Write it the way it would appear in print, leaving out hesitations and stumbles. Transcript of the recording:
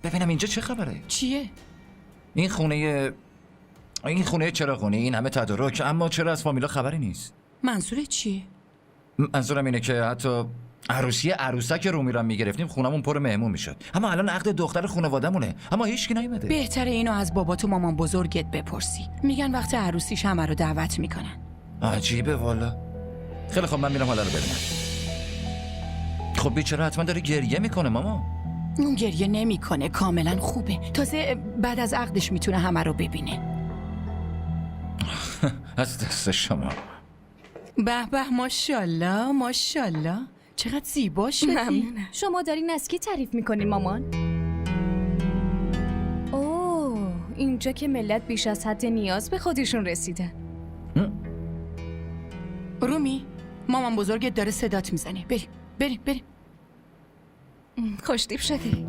ببینم اینجا چه خبره؟ چیه؟ این خونه چراغونی، این همه تدارک، اما چرا از فامیلا خبری نیست؟ منظورت چیه؟ منظورم اینه که حتی عروسی عروسک رومی رو میگرفتیم خونمون پر مهمون میشد، اما الان عقد دختر خانواده‌مونه، اما هیچکی نیومده. بهتره اینو از بابات و مامان بزرگت بپرسی. میگن وقت عروسیش همه رو دعوت میکنن. عجیبه والا. خیلی خب من میرم حالا رو ببینم. خب بیچاره حتما داره گریه میکنه ماما. اون گریه نمیکنه، کاملا خوبه. تازه بعد از عقدش میتونه همه رو ببینه. از دست شما. به به، ماشاءالله ماشاءالله، چقدر زیبا شدی. ممنونم. شما دارین از کی تعریف میکنین مامان؟ اوه، اینجا که ملت بیش از حد نیاز به خودشون رسیدن. رومی، مامان بزرگت داره صدات میزنه. بریم بریم بریم. خوشتیپ شدی.